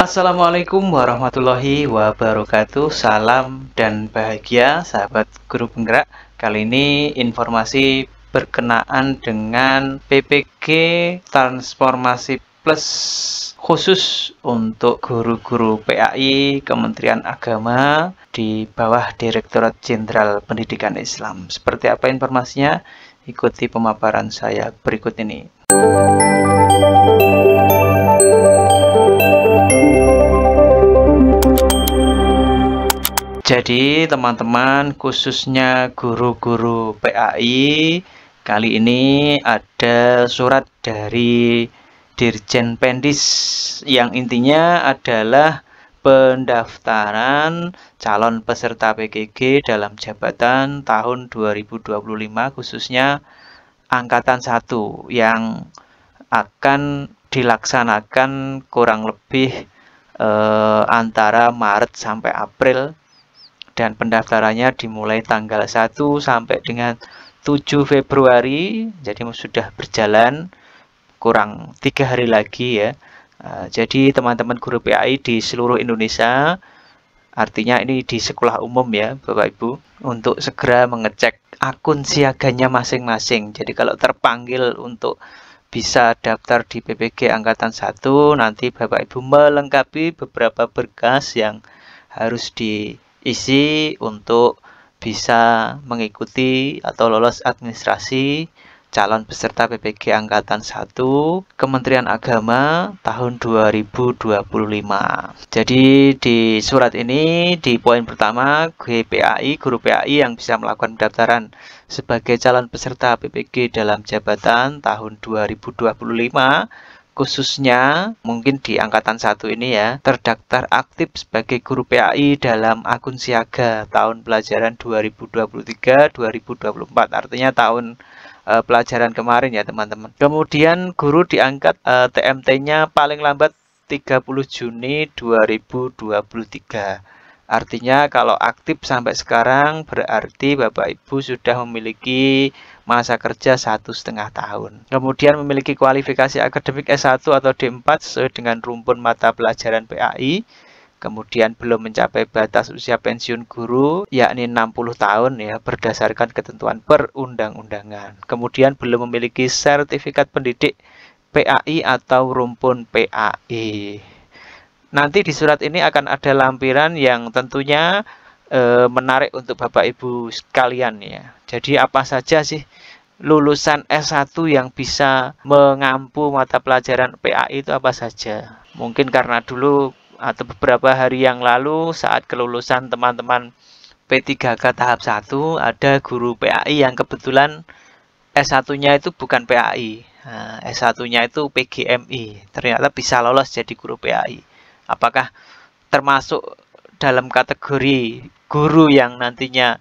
Assalamualaikum warahmatullahi wabarakatuh. Salam dan bahagia sahabat guru penggerak. Kali ini informasi berkenaan dengan PPG Transformasi Plus khusus untuk guru-guru PAI Kementerian Agama di bawah Direktorat Jenderal Pendidikan Islam. Seperti apa informasinya? Ikuti pemaparan saya berikut ini. Jadi teman-teman, khususnya guru-guru PAI, kali ini ada surat dari Dirjen Pendis yang intinya adalah pendaftaran calon peserta PGG dalam jabatan tahun 2025 khususnya Angkatan 1 yang akan dilaksanakan kurang lebih antara Maret sampai April. Dan pendaftarannya dimulai tanggal 1 sampai dengan 7 Februari. Jadi sudah berjalan kurang 3 hari lagi ya. Jadi teman-teman guru PAI di seluruh Indonesia, artinya ini di sekolah umum ya Bapak Ibu, untuk segera mengecek akun siaganya masing-masing. Jadi kalau terpanggil untuk bisa daftar di PPG Angkatan 1, nanti Bapak Ibu melengkapi beberapa berkas yang harus diisi untuk bisa mengikuti atau lolos administrasi calon peserta PPG Angkatan 1 Kementerian Agama tahun 2025. Jadi di surat ini di poin pertama, guru PAI yang bisa melakukan pendaftaran sebagai calon peserta PPG dalam jabatan tahun 2025 khususnya mungkin di Angkatan 1 ini ya, terdaftar aktif sebagai guru PAI dalam akun siaga tahun pelajaran 2023-2024, artinya tahun pelajaran kemarin ya teman-teman. Kemudian guru diangkat TMT-nya paling lambat 30 Juni 2023. Artinya kalau aktif sampai sekarang berarti Bapak Ibu sudah memiliki masa kerja 1,5 tahun. Kemudian memiliki kualifikasi akademik S1 atau D4 sesuai dengan rumpun mata pelajaran PAI. Kemudian belum mencapai batas usia pensiun guru yakni 60 tahun ya berdasarkan ketentuan perundang-undangan. Kemudian belum memiliki sertifikat pendidik PAI atau rumpun PAI. Nanti di surat ini akan ada lampiran yang tentunya menarik untuk Bapak Ibu sekalian ya. Jadi apa saja sih lulusan S1 yang bisa mengampu mata pelajaran PAI itu apa saja? Mungkin karena dulu atau beberapa hari yang lalu saat kelulusan teman-teman P3K tahap 1 ada guru PAI yang kebetulan S1-nya itu bukan PAI. Nah, S1-nya itu PGMI. Ternyata bisa lolos jadi guru PAI. Apakah termasuk dalam kategori guru yang nantinya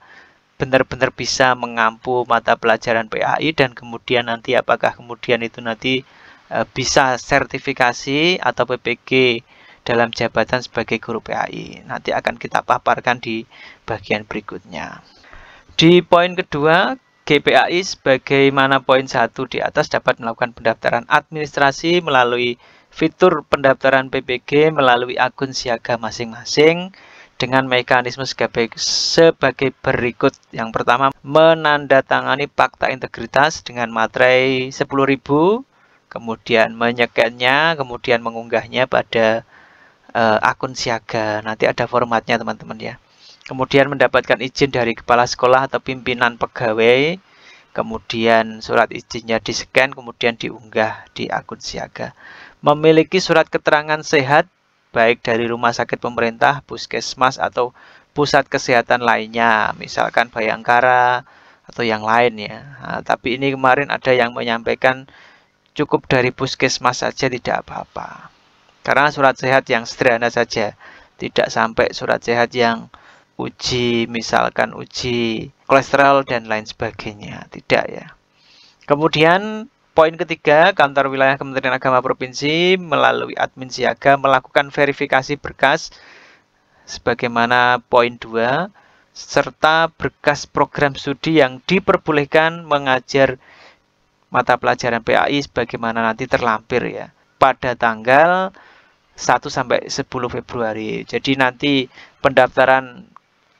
benar-benar bisa mengampu mata pelajaran PAI dan kemudian nanti apakah kemudian itu nanti bisa sertifikasi atau PPG dalam jabatan sebagai guru PAI. Nanti akan kita paparkan di bagian berikutnya. Di poin kedua, GPAI sebagaimana poin 1 di atas dapat melakukan pendaftaran administrasi melalui fitur pendaftaran PPG melalui akun siaga masing-masing dengan mekanisme sebagai berikut. Yang pertama, menandatangani fakta integritas dengan materai 10.000, kemudian menyekennya, kemudian mengunggahnya pada akun siaga. Nanti ada formatnya teman-teman ya. Kemudian mendapatkan izin dari kepala sekolah atau pimpinan pegawai. Kemudian surat izinnya di-scan, kemudian diunggah di akun siaga. Memiliki surat keterangan sehat baik dari rumah sakit pemerintah, puskesmas atau pusat kesehatan lainnya, misalkan Bayangkara atau yang lain ya. Nah, tapi ini kemarin ada yang menyampaikan cukup dari puskesmas saja tidak apa-apa. Karena surat sehat yang sederhana saja, tidak sampai surat sehat yang misalkan uji kolesterol dan lain sebagainya, tidak ya. Kemudian poin ketiga, kantor wilayah Kementerian Agama Provinsi melalui admin siaga melakukan verifikasi berkas sebagaimana poin 2 serta berkas program studi yang diperbolehkan mengajar mata pelajaran PAI sebagaimana nanti terlampir ya pada tanggal 1 sampai 10 Februari. Jadi nanti pendaftaran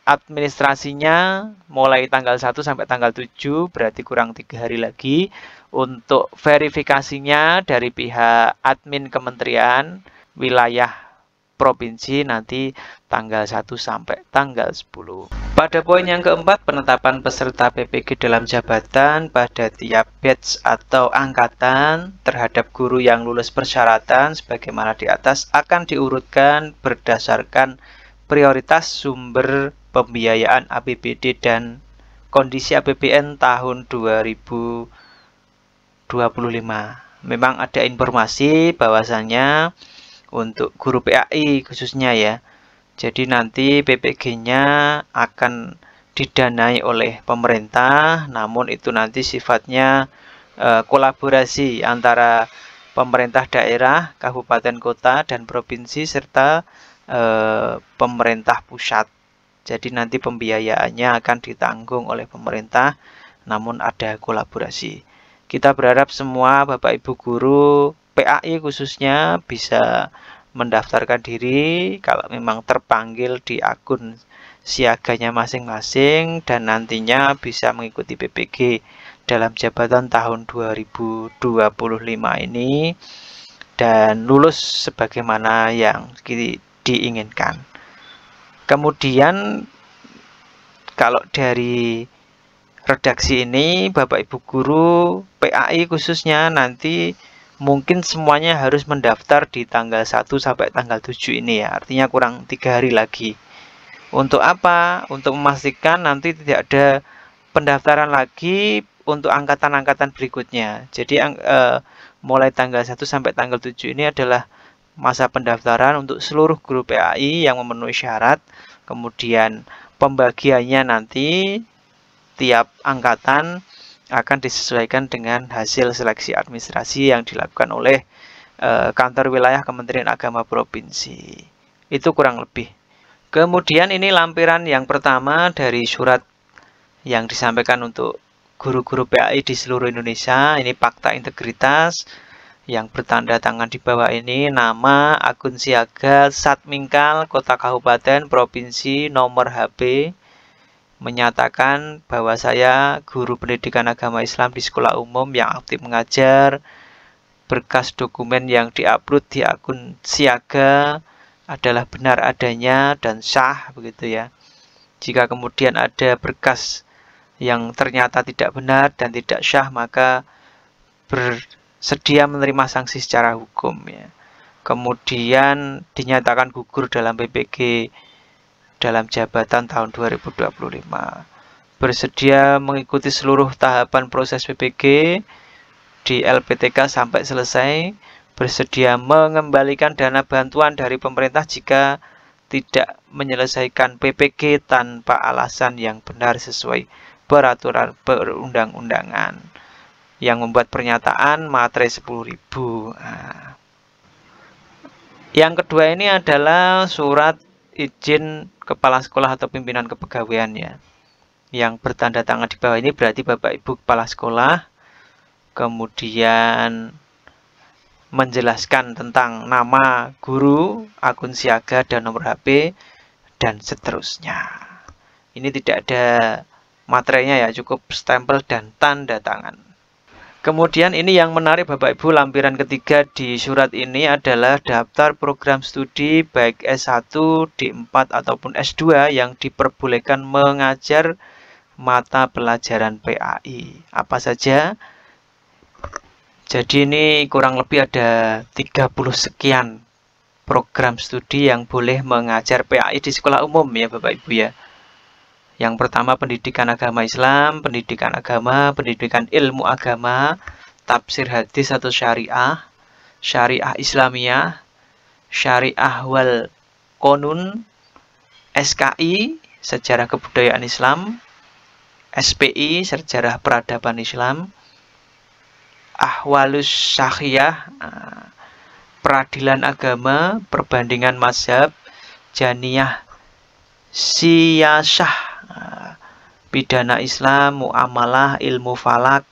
administrasinya mulai tanggal 1 sampai tanggal 7, berarti kurang 3 hari lagi. Untuk verifikasinya dari pihak admin kementerian, wilayah provinsi nanti tanggal 1 sampai tanggal 10. Pada poin yang keempat, penetapan peserta PPG dalam jabatan pada tiap batch atau angkatan terhadap guru yang lulus persyaratan sebagaimana di atas akan diurutkan berdasarkan prioritas sumber pembiayaan APBD dan kondisi APBN tahun 2025. Memang ada informasi bahwasannya untuk guru PAI khususnya ya. Jadi nanti PPG-nya akan didanai oleh pemerintah, namun itu nanti sifatnya kolaborasi antara pemerintah daerah, kabupaten kota, dan provinsi serta pemerintah pusat. Jadi nanti pembiayaannya akan ditanggung oleh pemerintah, namun ada kolaborasi. Kita berharap semua Bapak Ibu guru PAI khususnya bisa mendaftarkan diri kalau memang terpanggil di akun siaganya masing-masing dan nantinya bisa mengikuti PPG dalam jabatan tahun 2025 ini dan lulus sebagaimana yang diinginkan. Kemudian kalau dari redaksi ini Bapak Ibu guru PAI khususnya nanti mungkin semuanya harus mendaftar di tanggal 1 sampai tanggal 7 ini ya. Artinya kurang 3 hari lagi. Untuk apa? Untuk memastikan nanti tidak ada pendaftaran lagi untuk angkatan-angkatan berikutnya. Jadi mulai tanggal 1 sampai tanggal 7 ini adalah masa pendaftaran untuk seluruh guru PAI yang memenuhi syarat. Kemudian pembagiannya nanti tiap angkatan akan disesuaikan dengan hasil seleksi administrasi yang dilakukan oleh kantor wilayah Kementerian Agama Provinsi. Itu kurang lebih. Kemudian ini lampiran yang pertama dari surat yang disampaikan untuk guru-guru PAI di seluruh Indonesia. Ini fakta integritas yang bertanda tangan di bawah ini, nama, akun siaga, Satmingkal, kota kabupaten, provinsi, nomor HP, menyatakan bahwa saya guru pendidikan agama Islam di sekolah umum yang aktif mengajar. Berkas dokumen yang diupload di akun siaga adalah benar adanya dan sah begitu ya. Jika kemudian ada berkas yang ternyata tidak benar dan tidak sah, maka bersedia menerima sanksi secara hukum ya. Kemudian dinyatakan gugur dalam PPG dalam jabatan tahun 2025. Bersedia mengikuti seluruh tahapan proses PPG di LPTK sampai selesai. Bersedia mengembalikan dana bantuan dari pemerintah jika tidak menyelesaikan PPG tanpa alasan yang benar sesuai peraturan perundang-undangan. Yang membuat pernyataan materai 10.000. Nah. Yang kedua ini adalah surat izin kepala sekolah atau pimpinan kepegawaian ya. Yang bertanda tangan di bawah ini berarti Bapak Ibu kepala sekolah. Kemudian menjelaskan tentang nama guru, akun siaga dan nomor HP dan seterusnya. Ini tidak ada materainya ya, cukup stempel dan tanda tangan. Kemudian ini yang menarik Bapak Ibu, lampiran ketiga di surat ini adalah daftar program studi baik S1, D4 ataupun S2 yang diperbolehkan mengajar mata pelajaran PAI. Apa saja? Jadi ini kurang lebih ada 30 sekian program studi yang boleh mengajar PAI di sekolah umum ya Bapak Ibu ya. Yang pertama pendidikan agama Islam, pendidikan agama, pendidikan ilmu agama, tafsir hadis atau syariah, syariah Islamiyah, syariah wal konun, SKI, sejarah kebudayaan Islam, SPI, sejarah peradaban Islam, ahwalus syahiyah, peradilan agama, perbandingan mazhab, janiyah siyasah, pidana Islam, muamalah, ilmu falak,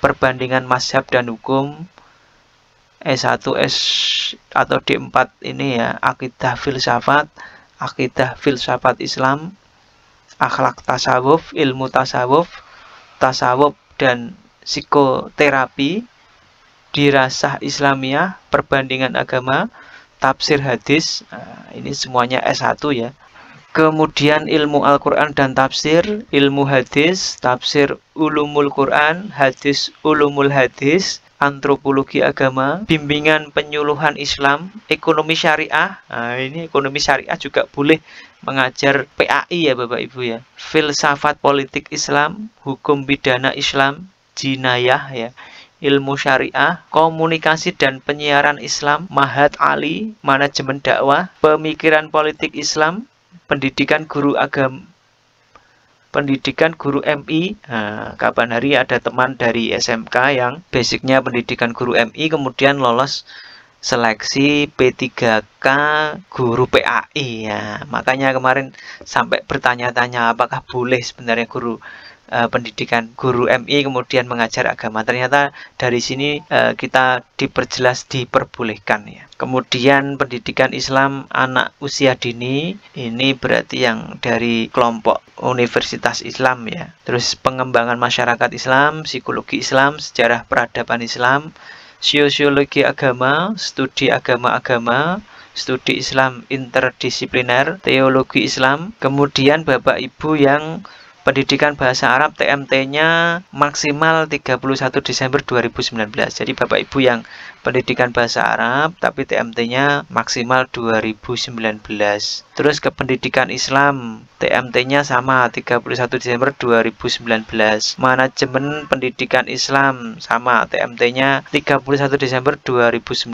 perbandingan mazhab dan hukum, S1 S atau D4 ini ya, akidah filsafat Islam, akhlak tasawuf, ilmu tasawuf, tasawuf dan psikoterapi, dirasah Islamiyah, perbandingan agama, tafsir hadis. Nah, ini semuanya S1 ya. Kemudian ilmu Al-Quran dan tafsir, ilmu hadis, tafsir ulumul Quran, hadis ulumul hadis, antropologi agama, bimbingan penyuluhan Islam, ekonomi syariah. Nah, ini ekonomi syariah juga boleh mengajar PAI ya Bapak Ibu ya. Filsafat politik Islam, hukum pidana Islam, jinayah ya. Ilmu syariah, komunikasi dan penyiaran Islam, Mahat Ali, manajemen dakwah, pemikiran politik Islam, pendidikan guru agama, pendidikan guru MI. Nah, kapan hari ada teman dari SMK yang basicnya pendidikan guru MI kemudian lolos seleksi P3K guru PAI ya. Makanya kemarin sampai bertanya-tanya apakah boleh sebenarnya guru pendidikan guru MI kemudian mengajar agama. Ternyata dari sini kita diperjelas diperbolehkan ya. Kemudian pendidikan Islam anak usia dini, ini berarti yang dari kelompok Universitas Islam ya. Terus pengembangan masyarakat Islam, psikologi Islam, sejarah peradaban Islam, sosiologi agama, studi agama-agama, studi Islam interdisipliner, teologi Islam. Kemudian Bapak Ibu yang pendidikan bahasa Arab, TMT-nya maksimal 31 Desember 2019. Jadi Bapak Ibu yang pendidikan bahasa Arab tapi TMT-nya maksimal 2019. Terus ke pendidikan Islam, TMT-nya sama 31 Desember 2019. Manajemen pendidikan Islam sama, TMT-nya 31 Desember 2019.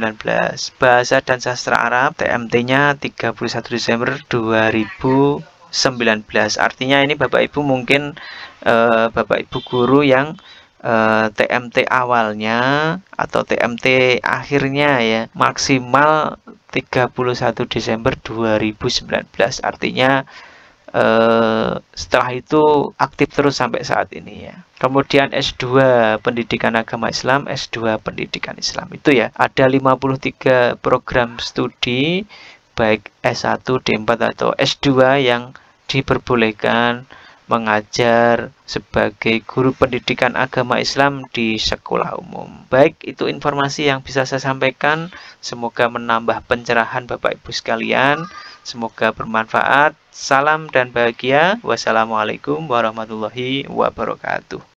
Bahasa dan sastra Arab, TMT-nya 31 Desember 2019. Artinya ini Bapak Ibu mungkin Bapak Ibu guru yang TMT awalnya atau TMT akhirnya ya maksimal 31 Desember 2019. Artinya setelah itu aktif terus sampai saat ini ya. Kemudian S2 pendidikan agama Islam, S2 pendidikan Islam itu ya ada 53 program studi baik S1, D4 atau S2 yang diperbolehkan mengajar sebagai guru pendidikan agama Islam di sekolah umum. Baik, itu informasi yang bisa saya sampaikan. Semoga menambah pencerahan Bapak Ibu sekalian. Semoga bermanfaat. Salam dan bahagia. Wassalamualaikum warahmatullahi wabarakatuh.